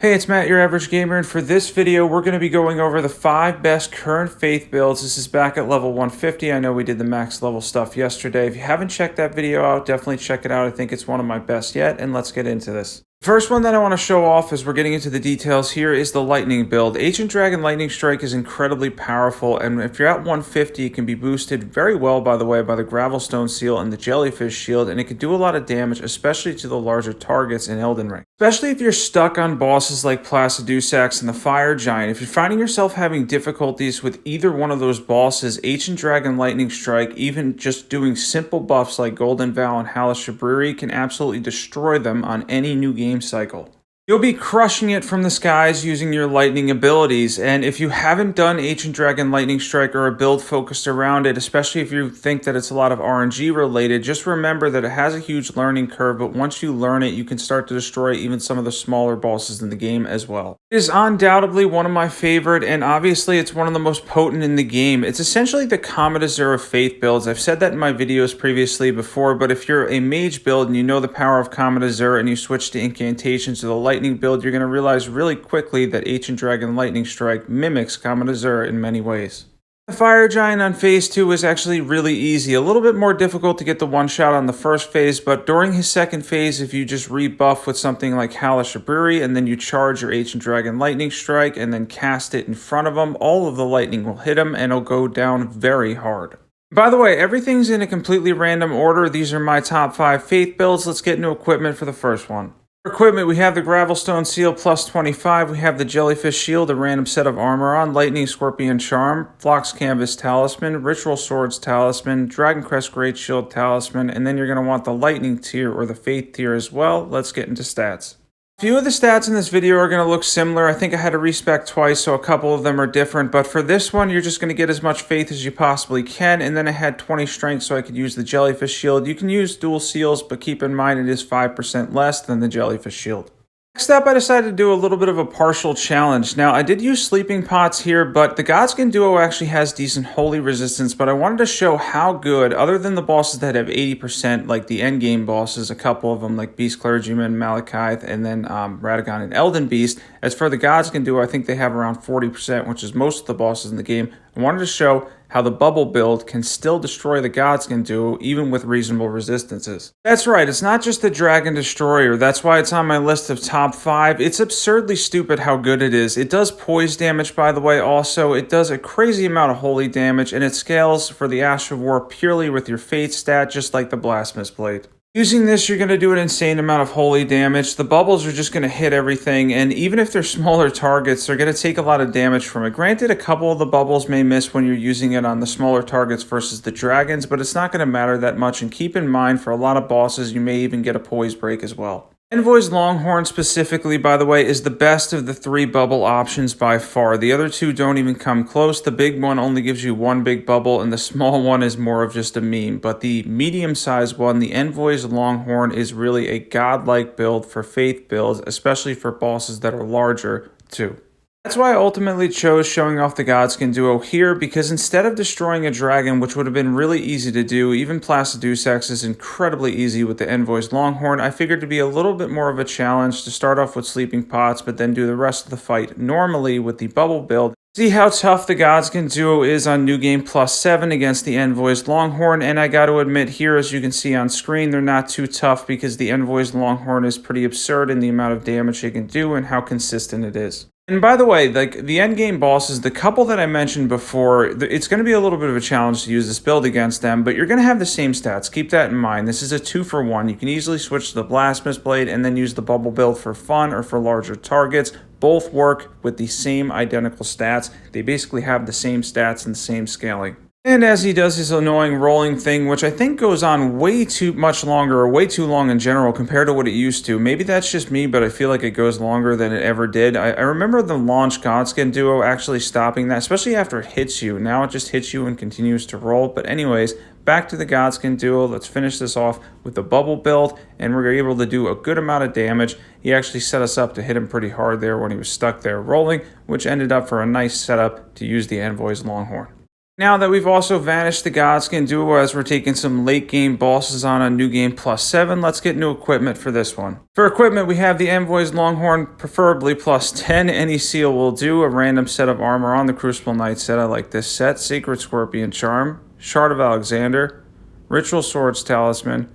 Hey, it's Matt, your average gamer, and for this video, we're going to be going over the 5 best current faith builds. This is back at level 150. I know we did the max level stuff yesterday. If you haven't checked that video out, definitely check it out. I think it's one of my best yet, and let's get into this. First one that I want to show off as we're getting into the details here is the lightning build. Ancient Dragon Lightning Strike is incredibly powerful, and if you're at 150, it can be boosted very well, by the way, by the Gravelstone Seal and the Jellyfish Shield, and it can do a lot of damage, especially to the larger targets in Elden Ring. Especially if you're stuck on bosses like Placidusax and the Fire Giant. If you're finding yourself having difficulties with either one of those bosses, Ancient Dragon Lightning Strike, even just doing simple buffs like Golden Vow and Hellish Shabriri, can absolutely destroy them on any new game cycle. You'll be crushing it from the skies using your lightning abilities, and if you haven't done Ancient Dragon Lightning Strike or a build focused around it, especially if you think that it's a lot of RNG related, just remember that it has a huge learning curve, but once you learn it, you can start to destroy even some of the smaller bosses in the game as well. It is undoubtedly one of my favorite, and obviously it's one of the most potent in the game. It's essentially the Comet Azure of Faith builds. I've said that in my videos previously before, but if you're a mage build and you know the power of Comet Azure and you switch to incantations to the lightning build, you're going to realize really quickly that Ancient Dragon Lightning Strike mimics Comet Azure in many ways. The Fire Giant on phase 2 is actually really easy, a little bit more difficult to get the one shot on the first phase, but during his second phase, if you just rebuff with something like Hellish Shabriri and then you charge your Ancient Dragon Lightning Strike and then cast it in front of him, all of the lightning will hit him and it'll go down very hard. By the way, everything's in a completely random order. These are my top 5 faith builds. Let's get into equipment for the first one. For equipment, we have the Gravelstone Seal plus 25, we have the Jellyfish Shield, a random set of armor on, Lightning Scorpion Charm, Phlox Canvas Talisman, Ritual Swords Talisman, Dragon Crest Great Shield Talisman, and then you're going to want the Lightning tier or the Faith tier as well. Let's get into stats. A few of the stats in this video are going to look similar. I think I had to respec twice, so a couple of them are different. But for this one, you're just going to get as much faith as you possibly can. And then I had 20 strength, so I could use the Jellyfish Shield. You can use dual seals, but keep in mind it is 5% less than the Jellyfish Shield. Next up, I decided to do a little bit of a partial challenge. Now, I did use Sleeping Pots here, but the Godskin Duo actually has decent holy resistance, but I wanted to show how good, other than the bosses that have 80%, like the endgame bosses, a couple of them, like Beast Clergyman, Malachite, and then Radagon and Elden Beast. As for the Godskin Duo, I think they have around 40%, which is most of the bosses in the game. I wanted to show how the bubble build can still destroy the Godskin Duo even with reasonable resistances. That's right, it's not just the Dragon Destroyer, that's why it's on my list of top 5. It's absurdly stupid how good it is. It does poise damage, by the way, also. It does a crazy amount of holy damage, and it scales for the Ash of War purely with your Fate stat, just like the Blasphemous Blade. Using this, you're going to do an insane amount of holy damage. The bubbles are just going to hit everything, and even if they're smaller targets, they're going to take a lot of damage from it. Granted, a couple of the bubbles may miss when you're using it on the smaller targets versus the dragons, but it's not going to matter that much, and keep in mind, for a lot of bosses, you may even get a poise break as well. Envoy's Longhorn specifically, by the way, is the best of the 3 bubble options by far. The other 2 don't even come close. The big one only gives you 1 big bubble, and the small one is more of just a meme. But the medium-sized one, the Envoy's Longhorn, is really a godlike build for faith builds, especially for bosses that are larger, too. That's why I ultimately chose showing off the Godskin Duo here, because instead of destroying a dragon, which would have been really easy to do, even Placidusax is incredibly easy with the Envoy's Longhorn, I figured to be a little bit more of a challenge to start off with Sleeping Pots, but then do the rest of the fight normally with the bubble build. See how tough the Godskin Duo is on New Game Plus 7 against the Envoy's Longhorn, and I got to admit here, as you can see on screen, they're not too tough because the Envoy's Longhorn is pretty absurd in the amount of damage it can do and how consistent it is. And by the way, like the endgame bosses, the couple that I mentioned before, it's going to be a little bit of a challenge to use this build against them, but you're going to have the same stats. Keep that in mind. This is a 2-for-1. You can easily switch to the Blasphemous Blade and then use the bubble build for fun or for larger targets. Both work with the same identical stats. They basically have the same stats and the same scaling. And as he does his annoying rolling thing, which I think goes on way too much longer, or way too long in general compared to what it used to. Maybe that's just me, but I feel like it goes longer than it ever did. I remember the launch Godskin Duo actually stopping that, especially after it hits you. Now it just hits you and continues to roll. But anyways, back to the Godskin Duo. Let's finish this off with the bubble build, and we're able to do a good amount of damage. He actually set us up to hit him pretty hard there when he was stuck there rolling, which ended up for a nice setup to use the Envoy's Longhorn. Now that we've also vanished the Godskin duo as we're taking some late game bosses on New Game +7, let's get new equipment for this one. For equipment, we have the Envoy's Longhorn, preferably +10. Any seal will do. A random set of armor on the Crucible Knight set. I like this set. Sacred Scorpion Charm, Shard of Alexander, Ritual Swords Talisman,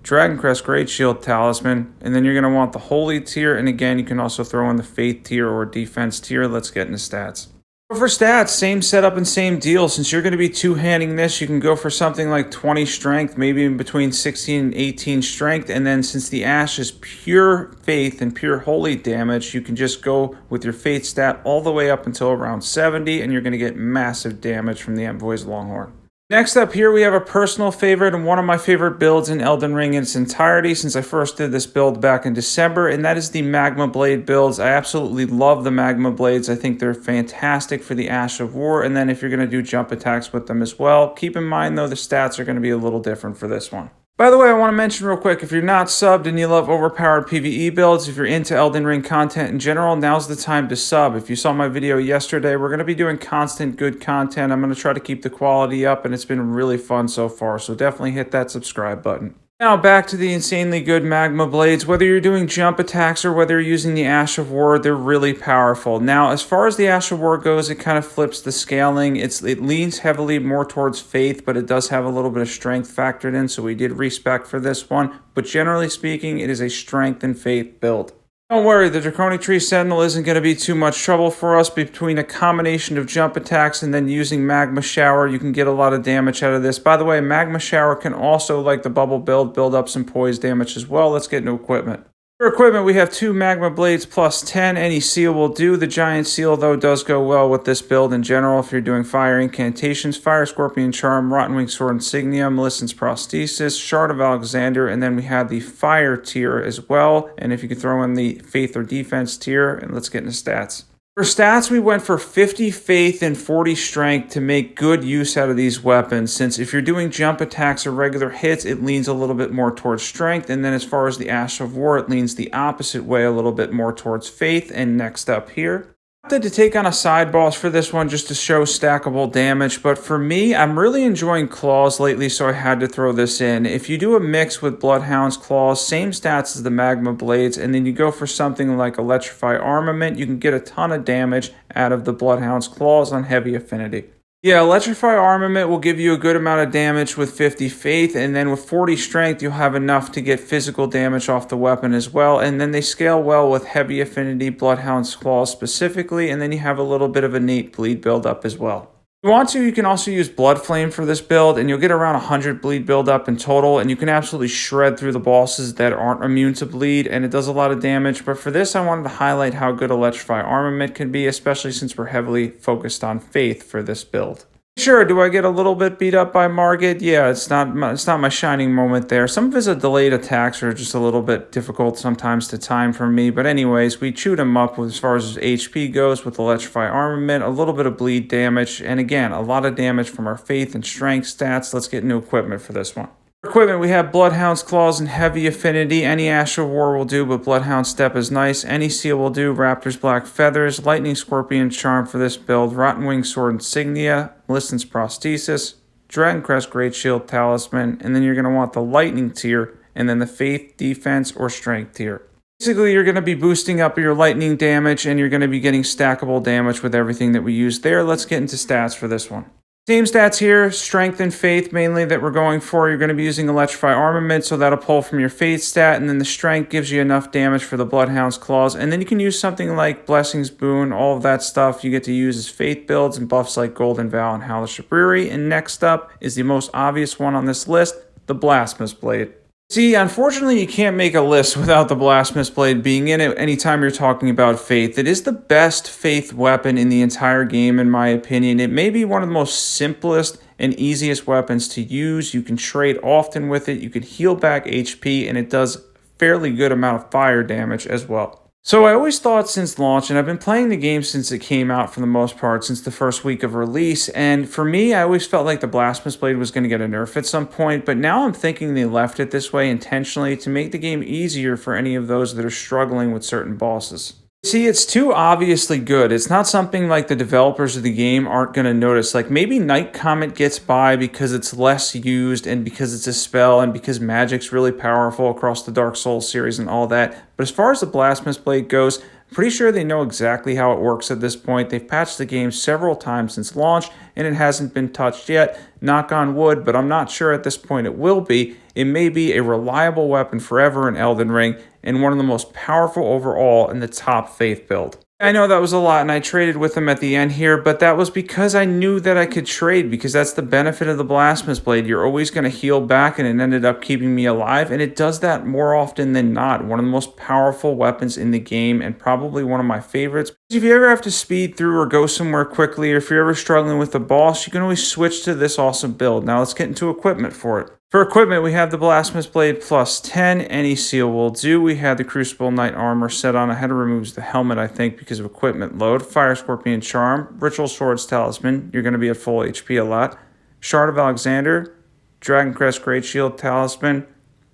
Dragon Crest Great Shield Talisman, and then you're going to want the Holy tier, and again, you can also throw in the Faith tier or Defense tier. Let's get into stats. For stats, same setup and same deal. Since you're going to be two-handing this, you can go for something like 20 strength, maybe in between 16 and 18 strength. And then since the Ash is pure faith and pure holy damage, you can just go with your faith stat all the way up until around 70, and you're going to get massive damage from the Envoy's Longhorn. Next up here, we have a personal favorite and one of my favorite builds in Elden Ring in its entirety since I first did this build back in December, and that is the Magma Blade builds. I absolutely love the Magma Blades. I think they're fantastic for the Ash of War, and then if you're going to do jump attacks with them as well, keep in mind though the stats are going to be a little different for this one. By the way, I want to mention real quick, if you're not subbed and you love overpowered PvE builds, if you're into Elden Ring content in general, now's the time to sub. If you saw my video yesterday, we're going to be doing constant good content. I'm going to try to keep the quality up, and it's been really fun so far, so definitely hit that subscribe button. Now back to the insanely good Magma Blades. Whether you're doing jump attacks or whether you're using the Ash of War, they're really powerful. Now, as far as the Ash of War goes, it kind of flips the scaling. It leans heavily more towards faith, but it does have a little bit of strength factored in, so we did respec for this one. But generally speaking, it is a strength and faith build. Don't worry, the Draconic Tree Sentinel isn't going to be too much trouble for us. Between a combination of jump attacks and then using Magma Shower, you can get a lot of damage out of this. By the way, Magma Shower can also, like the bubble build up some poise damage as well. Let's get into equipment. For equipment, we have two Magma Blades +10. Any seal will do. The Giant Seal, though, does go well with this build in general. If you're doing fire incantations, Fire Scorpion Charm, Rotten Wing Sword Insignia, Millicent's Prosthesis, Shard of Alexander, and then we have the Fire tier as well. And if you could throw in the Faith or Defense tier, and let's get into stats. For stats, we went for 50 faith and 40 strength to make good use out of these weapons, since if you're doing jump attacks or regular hits, it leans a little bit more towards strength, and then as far as the Ash of War, it leans the opposite way, a little bit more towards faith. And next up here, I opted to take on a side boss for this one just to show stackable damage, but for me, I'm really enjoying Claws lately, so I had to throw this in. If you do a mix with Bloodhound's Claws, same stats as the Magma Blades, and then you go for something like Electrify Armament, you can get a ton of damage out of the Bloodhound's Claws on heavy affinity. Yeah, Electrify Armament will give you a good amount of damage with 50 faith, and then with 40 strength, you'll have enough to get physical damage off the weapon as well, and then they scale well with heavy affinity Bloodhound's Claws specifically, and then you have a little bit of innate bleed buildup as well. If you want to, you can also use Blood Flame for this build, and you'll get around 100 bleed buildup in total, and you can absolutely shred through the bosses that aren't immune to bleed, and it does a lot of damage. But for this, I wanted to highlight how good Electrify Armament can be, especially since we're heavily focused on faith for this build. Sure, do I get a little bit beat up by Margit? Yeah, it's not my shining moment there. Some of his delayed attacks are just a little bit difficult sometimes to time for me. But anyways, we chewed him up as far as his HP goes with Electrify Armament, a little bit of bleed damage, and again, a lot of damage from our faith and strength stats. Let's get new equipment for this one. For equipment, we have Bloodhound's Claws and Heavy Affinity. Any Ash of War will do, but Bloodhound Step is nice. Any Seal will do. Raptor's Black Feathers, Lightning Scorpion Charm for this build, Rotten Wing Sword Insignia, Millicent's Prosthesis, Dragon Crest Great Shield Talisman, and then you're going to want the Lightning tier, and then the Faith, Defense, or Strength tier. Basically, you're going to be boosting up your lightning damage, and you're going to be getting stackable damage with everything that we use there. Let's get into stats for this one. Same stats here, strength and faith mainly that we're going for. You're going to be using Electrify Armament, so that'll pull from your faith stat, and then the strength gives you enough damage for the Bloodhound's Claws, and then you can use something like Blessing's Boon, all of that stuff you get to use as faith builds and buffs like Golden Vow and Hellish Brewery. And next up is the most obvious one on this list, the Blasphemous Blade. See, unfortunately, you can't make a list without the Blasphemous Blade being in it anytime you're talking about faith. It is the best faith weapon in the entire game, in my opinion. It may be one of the most simplest and easiest weapons to use. You can trade often with it. You can heal back HP, and it does fairly good amount of fire damage as well. So I always thought since launch, and I've been playing the game since it came out for the most part, since the first week of release, and for me, I always felt like the Blasphemous Blade was going to get a nerf at some point, but now I'm thinking they left it this way intentionally to make the game easier for any of those that are struggling with certain bosses. See, it's too obviously good. It's not something like the developers of the game aren't going to notice. Like maybe Night Comet gets by because it's less used and because it's a spell and because magic's really powerful across the Dark Souls series and all that. But as far as the Blasphemous Blade goes, I'm pretty sure they know exactly how it works at this point. They've patched the game several times since launch and it hasn't been touched yet. Knock on wood, but I'm not sure at this point it will be. It may be a reliable weapon forever in Elden Ring and one of the most powerful overall in the top faith build. I know that was a lot and I traded with them at the end here, but that was because I knew that I could trade because that's the benefit of the Blasphemous Blade. You're always going to heal back and it ended up keeping me alive and it does that more often than not. One of the most powerful weapons in the game and probably one of my favorites. If you ever have to speed through or go somewhere quickly or if you're ever struggling with the boss, you can always switch to this awesome build. Now let's get into equipment for it. For equipment, we have the Blasphemous Blade plus 10. Any seal will do. We had the Crucible Knight armor set on. I had to remove the helmet, I think, because of equipment load. Fire Scorpion Charm. Ritual Swords Talisman. You're going to be at full HP a lot. Shard of Alexander. Dragon Crest Great Shield Talisman.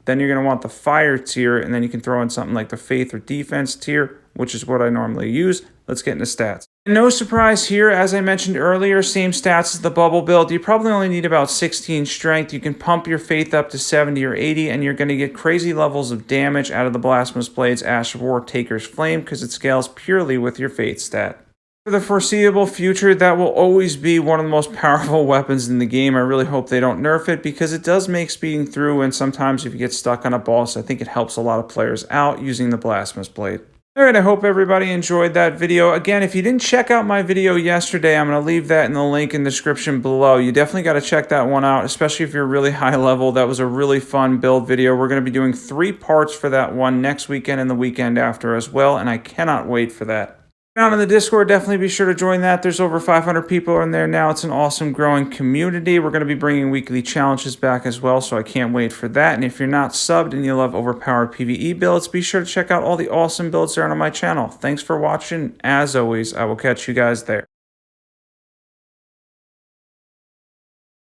Then you're going to want the Fire tier, and then you can throw in something like the Faith or Defense tier, which is what I normally use. Let's get into stats. No surprise here, as I mentioned earlier, same stats as the bubble build. You probably only need about 16 strength. You can pump your faith up to 70 or 80, and you're going to get crazy levels of damage out of the Blasphemous Blade's Ash of War Taker's Flame because it scales purely with your faith stat. For the foreseeable future, that will always be one of the most powerful weapons in the game. I really hope they don't nerf it because it does make speeding through, and sometimes if you get stuck on a boss, I think it helps a lot of players out using the Blasphemous Blade. Alright, I hope everybody enjoyed that video. Again, if you didn't check out my video yesterday, I'm going to leave that in the link in the description below. You definitely got to check that one out, especially if you're really high level. That was a really fun build video. We're going to be doing 3 parts for that one next weekend and the weekend after as well, and I cannot wait for that. Down in the Discord, definitely be sure to join that. There's over 500 people in there now. It's an awesome growing community. We're going to be bringing weekly challenges back as well, so I can't wait for that. And if you're not subbed and you love overpowered PvE builds, be sure to check out all the awesome builds there on my channel. Thanks for watching. As always, I will catch you guys there.